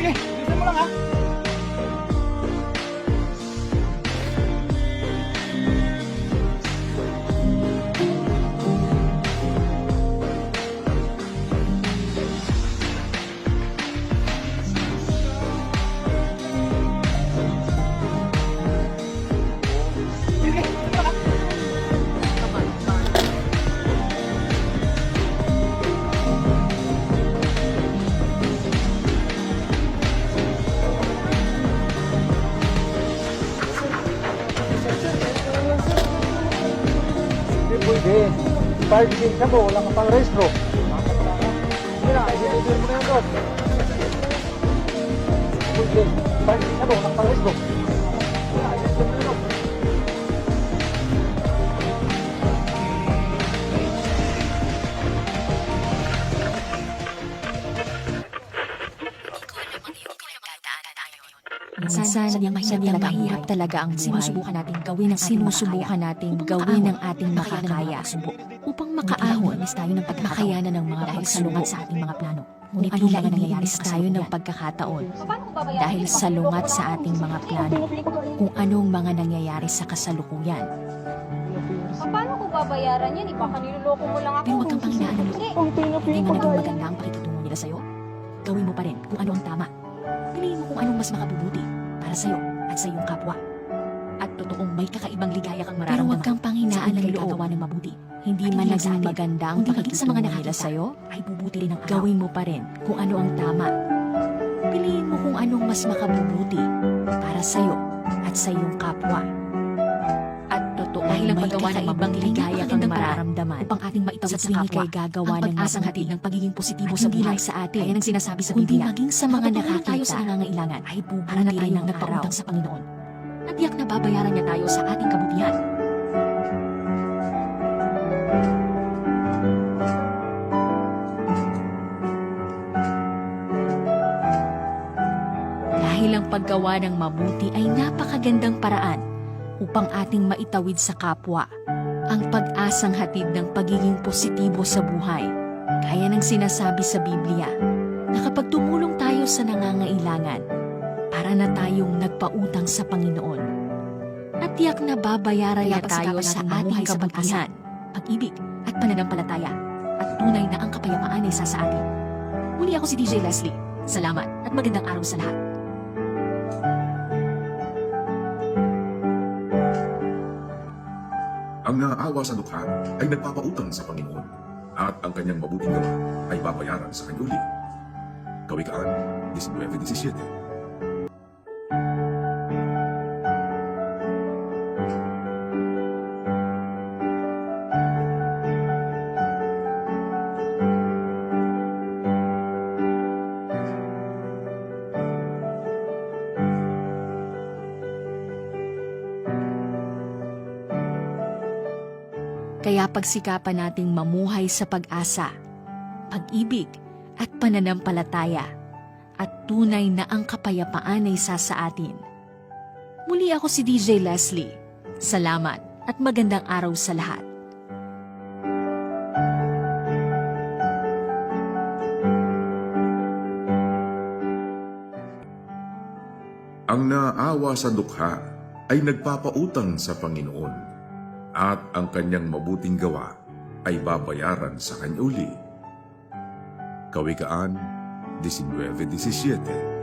Sige, bilisan mo lang ha. Sige, bilisan mo lang ha. Hindi pwede. Parking ka mo, wala ka pang restro. Sige na, i-deliver mo na yung boss. Pwede. Parking ka mo, wala ka pang restro. Minsan, mahirap talaga ang buhay. Sinusubukan nating gawin ang ating makakaya upang makaahon at makayanan ng mga pagsalungat sa ating mga plano. Ngunit yung mga nangyayari sa tayo ng pagkakataon dahil salungat sa ating mga plano kung anong mga nangyayari sa kasalukuyan. Paano ko babayaran yan? Baka niloloko mo lang ako. Pero huwag kang panghinaan ng loob. Hindi. Hindi man naging maganda ang pakikitungo nila sa'yo, gawin mo pa rin kung ano ang tama. Piliin mo kung anong mas makabubuti para sa'yo at sa iyong kapwa. At totoong may kakaibang ligaya kang mararamdaman. Pero huwag kang panghinaan ng loob. Gagawa ng mabuti. Hindi man naging maganda ang pakikitungo nila sa'yo, ay bubuti rin ang gawin mo pa rin kung ano ang tama. Piliin mo kung anong mas makabubuti para sa'yo at sa iyong kapwa. At totoo dahil ang paggawa ng mabang ligaya kang mararamdaman upang ating maitawid sa kapwa kay gagawa ng pag-asang hatid ng pagiging positibo sa buhay sa atin. Kaya nang sinasabi sa Biblia, maging sa mga nakakita tayo sa nangangailangan ay bubuti rin ang nagpautang sa Panginoon. At tiyak na babayaran niya tayo sa ating kabutihan. Dahil ang paggawa ng mabuti ay napakagandang paraan upang ating maitawid sa kapwa ang pag-asang hatid ng pagiging positibo sa buhay. Gaya ng sinasabi sa Biblia na kapag tumulong tayo sa nangangailangan, para na tayong nagpautang sa Panginoon. At tiyak na babayaran niya tayo sa ating kabutihan, pag-ibig at pananampalataya at tunay na ang kapayapaan ay isa sa atin. Muli ako si DJ Leslie. Salamat at magandang araw sa lahat. Ang naaawa sa dukha ay nagpapautang sa Panginoon at ang kanyang mabuting gawa ay babayaran sa kanya uli. Kawikaan 19:17. Kaya pagsikapan nating mamuhay sa pag-asa, pag-ibig at pananampalataya at tunay na ang kapayapaan ay isa sa atin. Muli ako si DJ Leslie. Salamat at magandang araw sa lahat. Ang naaawa sa dukha ay nagpapautang sa Panginoon at ang kanyang mabuting gawa ay babayaran sa kanya uli. Kawikaan 19:17.